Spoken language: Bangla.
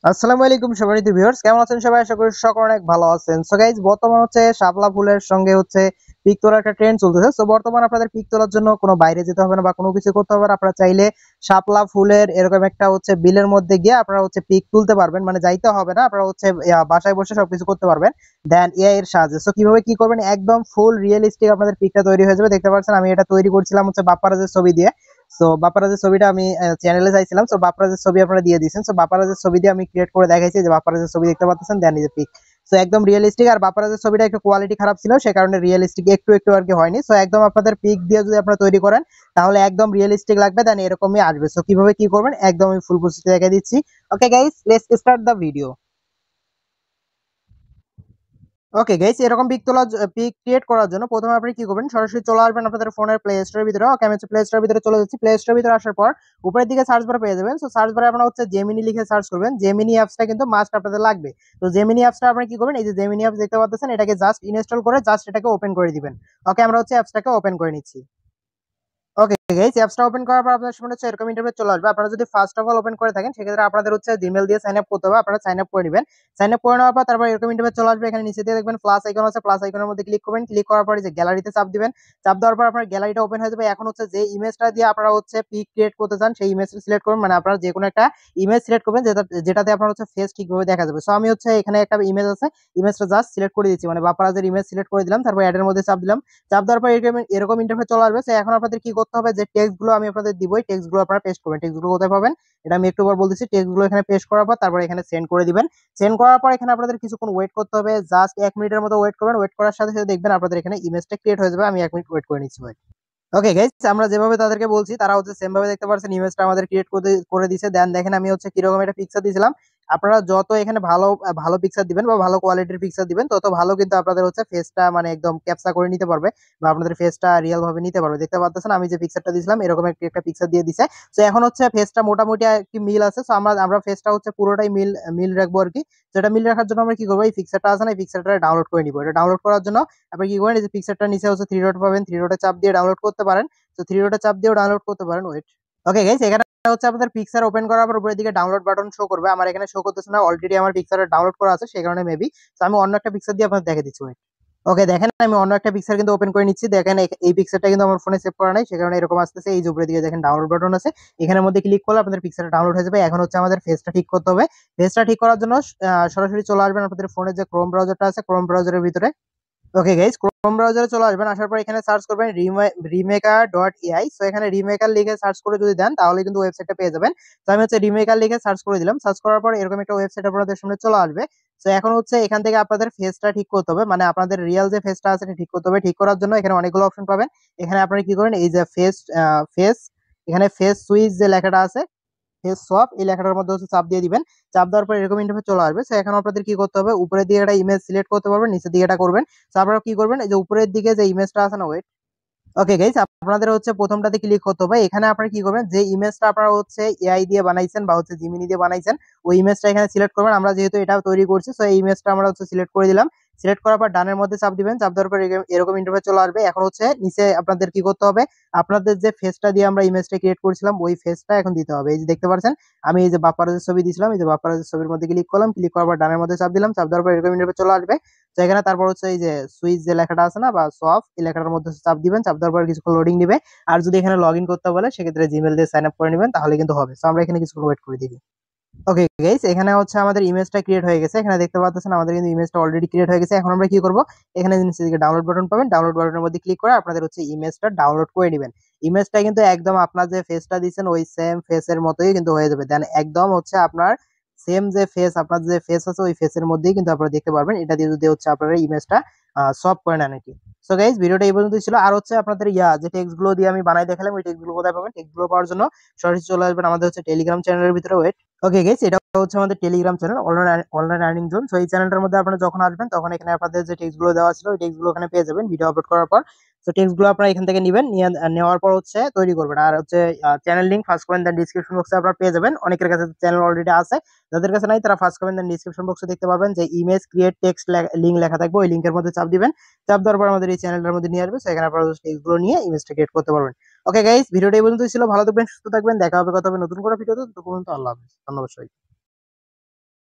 আসসালামু আলাইকুম সম্মানিত ভিউয়ার্স, কেমন আছেন সবাই? আশা করি সকলে অনেক ভালো আছেন। সো গাইস, বর্তমান হচ্ছে শাপলা ফুলের সঙ্গে হচ্ছে পিক তোলার একটা ট্রেন্ড চলতেছে। সো বর্তমান আপনাদের পিক তোলার জন্য কোনো বাইরে যেতে হবে না বা কোনো কিছু করতে হবে না। আপনারা চাইলে শাপলা ফুলের এরকম একটা হচ্ছে বিলের মধ্যে গিয়ে আপনারা হচ্ছে পিক তুলতে পারবেন, মানে যাইতে হবে না। আপনারা হচ্ছে বাসায় বসে সবকিছু করতে পারবেন দেন এআই এর সাহায্যে। সো কিভাবে কি করবেন, একদম ফুল রিয়েলিস্টিক আপনাদের পিকটা তৈরি হয়ে যাবে। দেখতে পাচ্ছেন আমি এটা তৈরি করছিলাম হচ্ছে বাপ্পারাজের ছবি দিয়ে। সো বাপ্পারাজের ছবিটা আমি চ্যানেলে চাইছিলাম। সো বাপ্পারাজের ছবি আপনারা দিয়ে দিয়েছেন। সো বাপ্পারাজের ছবি দিয়ে আমি ক্রিয়েট করে দেখাইছি যে বাপ্পারাজের ছবি দেখতে পাচ্ছেন, দেন এই যে পিক। সো একদম রিয়েলিস্টিক। আর বাপ্পারাজের ছবিটা একটু কোয়ালিটি খারাপ ছিল, সে কারণে রিয়েলিস্টিক একটু একটু আর কি হয়নি। সো একদম আপনাদের পিক দিয়ে যদি আপনারা তৈরি করেন তাহলে একদম রিয়েলিস্টিক লাগবে, দেন এরকমই আসবে। সো কিভাবে কি করবেন একদম আমি ফুল প্রসেস দেখাই দিচ্ছি। Okay guys, let's start the video. Okay guys, এরকম পিক ক্রিয়েট করার জন্য প্রথমে আপনি কি করবেন, সরাসরি চলে আসবেন আপনাদের ফোনের প্লে স্টোরের ভিতরে। ওকে, আমি হচ্ছে প্লে স্টোরের ভিতরে চলে যাচ্ছি। প্লে স্টোরের ভিতরে আসার পর উপরের দিকে সার্চ বার পেয়ে যাবেন। সো সার্চ বারে আপনারা হচ্ছে জেমিনি লিখে সার্চ করবেন। জেমিনি অ্যাপসটা কিন্তু মাস্ট আপনাদের লাগবে। তো জেমিনি অ্যাপসটা আপনি কি করবেন, এই যে জেমিনি অ্যাপস দেখতে পাচ্ছেন, এটাকে জাস্ট ইনস্টল করে জাস্ট এটাকে ওপেন করে দিবেন। ওকে, আমরা হচ্ছে অ্যাপসটাকে ওপেন করে নিচ্ছি। ওকে গাইস, অ্যাপসটা ওপেন করার পর আপনার সামনে হচ্ছে এরকম ইন্টারফেস চলে আসবে। আপনারা যদি ফার্স্ট অফ অল ওপেন করে থাকেন সেক্ষেত্রে আপনাদের হচ্ছে জিমেল দিয়ে সাইন আপ করতে হবে। আপনারা সাইন আপ করে নেবেন। সাইন আপ করে নেওয়ার পর তারপর এরকম ইন্টারফেস চলে আসবে। এখানে নিচে দিয়ে দেখবেন প্লাস আইকন আছে, প্লাস আইকনের মধ্যে ক্লিক করবেন। ক্লিক করার পর এই যে গ্যালারিতে চাপ দিবেন। চাপ দেওয়ার পর আপনার গ্যালারিটা ওপেন হয়ে যাবে। এখন হচ্ছে যে ইমেজটা দিয়ে আপনারা হচ্ছে পিক ক্রিয়েট করতে চান সেই ইমেজটা সিলেক্ট করবেন। মানে আপনারা যে কোনো একটা ইমেজ সিলেক্ট করবেন যেটাতে আপনার হচ্ছে ফেস ঠিকভাবে দেখা যাবে। সো আমি হচ্ছে এখানে একটা ইমেজ আছে, ইমেজটা জাস্ট সিলেক্ট করে দিচ্ছি, মানে বাপারাজের ইমেজ সিলেক্ট করে দিলাম। তারপর অ্যাড এর মধ্যে চাপ দিলাম। চাপ দেওয়ার পর এরকম এরকম ইন্টারফেস চলে আসবে। এখন আপনাদের কি করতে হবে, যে টেক্সট গুলো আমি আপনাদের দিব, এই টেক্সট গুলো আপনারা পেস্ট করবেন। টেক্সট গুলো কোথায় পাবেন এটা আমি একটু পর বলতেছি। টেক্সট গুলো এখানে পেস্ট করার পর তারপর এখানে সেন্ড করে দিবেন। সেন্ড করার পর এখানে আপনাদের কিছুক্ষণ ওয়েট করতে হবে, জাস্ট 1 মিনিটের মতো ওয়েট করবেন। ওয়েট করার সাথে সাথে দেখবেন আপনাদের এখানে ইমেজটা ক্রিয়েট হয়ে যাবে। আমি 1 মিনিট ওয়েট করে নিচ্ছি ভাই। ওকে গাইস, আমরা যেভাবে তাদেরকে বলছি তারা হচ্ছে সেম ভাবে দেখতে পাচ্ছেন ইমেজটা আমাদের ক্রিয়েট করে দিয়েছে। দেন দেখেন আমি হচ্ছে কিরকম একটা পিকচার দিয়েছিলাম। আপনারা যত এখানে ভালো ভালো পিকচার দিবেন বা ভালো কোয়ালিটির পিকচার দিবেন তত ভালো কিন্তু আপনাদের হচ্ছে ফেসটা মানে একদম ক্যাপচার করে নিতে পারবে বা আপনাদের ফেসটা রিয়েল ভাবে নিতে পারবে। দেখতে পাচ্ছেন আমি যে পিকচারটা দিয়েছিলাম এরকম একটা পিকচার দিয়ে দিছে। তো এখন হচ্ছে ফেসটা মোটামুটি একটি মিল আছে। তো আমরা ফেসটা হচ্ছে পুরোটাই মিল মিল রাখবো আর কি। যেটা মিল রাখার জন্য আমরা কি করবো, এই পিকচারটা আছে না, এই পিকচারটা ডাউনলোড করে নিবো। এটা ডাউনলোড করার জন্য আপনি কি করেন, এই যে পিকচারটা নিচে হচ্ছে থ্রি ডট পাবেন, থ্রি ডটে চাপ দিয়ে ডাউনলোড করতে পারেন। তো থ্রি ডটে চাপ দিয়েও ডাউনলোড করতে পারেন। ওয়েট। ওকে গাইস, এখানে হচ্ছে আপনাদের পিকচার ওপেন করার পর উপরের দিকে ডাউনলোড বাটন শো করবে। আমার এখানে শো করতেছে না, অলরেডি আমার পিকচার ডাউনলোড করা আছে সেই কারণে মেবি। তো আমি অন্য একটা পিকচার দিয়ে আপনাদের দেখে দিচ্ছি। ওয়েট। ওকে দেখেন, আমি অন্য একটা পিকচার কিন্তু ওপেন করে নিচ্ছি। দেখেন এই পিকচারটা কিন্তু আমার ফোনে সেভ করা নাই, সে কারণে এরকম আসতেছে। এই যে উপরের দিকে দেখেন ডাউনলোড বাটন আছে, এখানের মধ্যে ক্লিক করলে আপনাদের পিকচারটা ডাউনলোড হয়ে যাবে। এখন হচ্ছে আমাদের ফেসটা ঠিক করতে হবে। ফেসটা ঠিক করার জন্য সরাসরি চলে আসবেন আপনাদের ফোনের যে ক্রোম ব্রাউজারটা আছে, ক্রোম ব্রাউজারের ভিতরে। ওকে গাইস, ক্রোম ব্রাউজারে চলে আসবেন। আসার পর এখানে সার্চ করবেন রিমেকার.এআই। সো এখানে রিমেকার লিখে সার্চ করে যদি দেন তাহলে কিন্তু ওয়েবসাইটটা পেয়ে যাবেন। তো আমি হচ্ছে রিমেকার লিখে সার্চ করে দিলাম। সার্চ করার পর এরকম একটা ওয়েবসাইট আপনাদের সামনে চলে আসবে। তো এখন হচ্ছে এখান থেকে আপনাদের ফেসটা ঠিক করতে হবে, মানে আপনাদের রিয়েল যে ফেসটা আছে সেটা ঠিক করতে হবে। ঠিক করার জন্য এখানে অনেকগুলো অপশন পাবেন। এখানে আপনারা কি করেন, এই যে ফেস এখানে ফেস সুইচ যে লেখাটা আছে, ফেস সোয়াপ এই লেখাটার মধ্যে হচ্ছে চাপ দিয়ে দিবেন। চাপ দেওয়ার পর এরকম ইন্টারফেস চলে আসবে। তো এখন আপনাদের কি করতে হবে, উপরের দিকে একটা ইমেজ সিলেক্ট করতে পারবেন, নিচের দিকে এটা করবেন। তো আপনারা কি করবেন, এই যে উপরের দিকে যে ইমেজটা আছে না, ওয়েট। ওকে গাইস, আপনাদের হচ্ছে প্রথমটাতে ক্লিক করতে হবে। এখানে আপনারা কি করবেন, যে ইমেজটা আপনারা হচ্ছে এআই দিয়ে বানাইছেন বা হচ্ছে জিমিনি দিয়ে বানাইছেন ওই ইমেজটা এখানে সিলেক্ট করবেন। আমরা যেহেতু এটা তৈরি করছি সো এই ইমেজটা আমরা হচ্ছে সিলেক্ট করে দিলাম। সিলেক্ট করার পর ডানের মধ্যে চাপ দিবেন। চাপ দেওয়ার পর এরকম ইন্টারফেস চলে আসবে। এখন হচ্ছে নিচে আপনাদের কি করতে হবে, আপনাদের যে ফেসটা দিয়ে আমরা ইমেজটা ক্রিয়েট করেছিলাম ওই ফেসটা এখন দিতে হবে। এই যে দেখতে পাচ্ছেন আমি এই যে বাপ্পারাজের ছবি দিয়েছিলাম, এই যে বাপ্পারাজের ছবির মধ্যে ক্লিক করলাম। ক্লিক করার পর ডানের মধ্যে চাপ দিলাম। চাপ দেওয়ার পর এরকম ইন্টারফেস চলে আসবে। তো এখানে তারপর হচ্ছে এই যে সুইচ যে লেখাটা আছে না বা সফট, এই লেখাটার মধ্যে চাপ দিবেন। চাপ দেওয়ার পর কিছুক্ষণ লোডিং দিবে। আর যদি এখানে লগ ইন করতে বলে সেক্ষেত্রে জিমেল দিয়ে সাইন আপ করে নেবেন, তাহলে কিন্তু হবে। তো আমরা এখানে কিছুক্ষণ ওয়েট করে দিই। ওকে গাইস, এখানে হচ্ছে আমাদের ইমেজটা ক্রিয়েট হয়ে গেছে। এখানে দেখতে পাচ্ছেন আমাদের কিন্তু ইমেজটা অলরেডি ক্রিয়েট হয়ে গেছে। এখন আমরা কি করব, এখানে নিচে দিকে ডাউনলোড বাটন পাবেন, ডাউনলোড বাটনের মধ্যে ক্লিক করে আপনাদের হচ্ছে ইমেজটা ডাউনলোড করে নেবেন। ইমেজটা কিন্তু একদম আপনার যে ফেসটা দিয়েছেন ওই সেম ফেসের মতোই কিন্তু হয়ে যাবে। দেন একদম হচ্ছে আপনার সেম যে ফেস, আপনার যে ফেস আছে ওই ফেসের মধ্যেই কিন্তু আপনারা দেখতে পারবেন। এটা দিয়ে যদি হচ্ছে আপনারা ইমেজটা সলভ করে নেন নাকি। সো গাইস, ভিডিওটা এই পর্যন্তই ছিল। আর হচ্ছে আপনাদের যে টেক্সট গুলো দিয়ে আমি বানাই দেখালাম ওই টেক্সট গুলো কোথায় পাবেন, টেক্সট গুলো পাওয়ার জন্য সরাসরি চলে আসবেন আমাদের হচ্ছে টেলিগ্রাম চ্যানেলের ভিতরে। ওয়েট। ওকে গাইস, এটা হচ্ছে আমাদের Telegram channel, online earning zone. So এই চ্যানেলটার মধ্যে আপনারা যখন আসবেন তখন এখানে আপনাদের যে টেক্সট গুলো দেওয়া ছিল ওই টেক্সট গুলো এখানে পেয়ে যাবেন ভিডিও আপলোড করার পর। তো টেক্সট গুলো আপনারা এখান থেকে নেবেন, নেওয়ার পর হচ্ছে তৈরি করবেন। আর হচ্ছে চ্যানেল লিংক ফার্স্ট কমেন্ট দেন ডিসক্রিপশন বক্সে আপনারা পেয়ে যাবেন। অনেকের কাছে চ্যানেল অলরেডি আছে, যাদের কাছে নাই তারা ফার্স্ট কমেন্ট দেন ডিসক্রিপশন বক্সে দেখতে পারবেন যে ইমেজ ক্রিয়েট টেক্সট লিংক লেখা থাকবে, ওই লিংকের মধ্যে চাপ দিবেন। চাপ দেওয়ার পর আমাদের এই চ্যানেলটার মধ্যে নিয়ে আসবে। সেখানে আপনারা টেক্সট গুলো নিয়ে ইমেজটা ক্রিয়েট করতে পারবেন। ওকে গাইস, ভিডিওটা এই পর্যন্তই ছিল। ভালো থাকবেন, সুস্থ থাকবেন, দেখা হবে কথা হবে নতুন করে ভিডিওতে। ততক্ষণ পর্যন্ত আল্লাহ হাফেজ, ধন্যবাদ সবাইকে।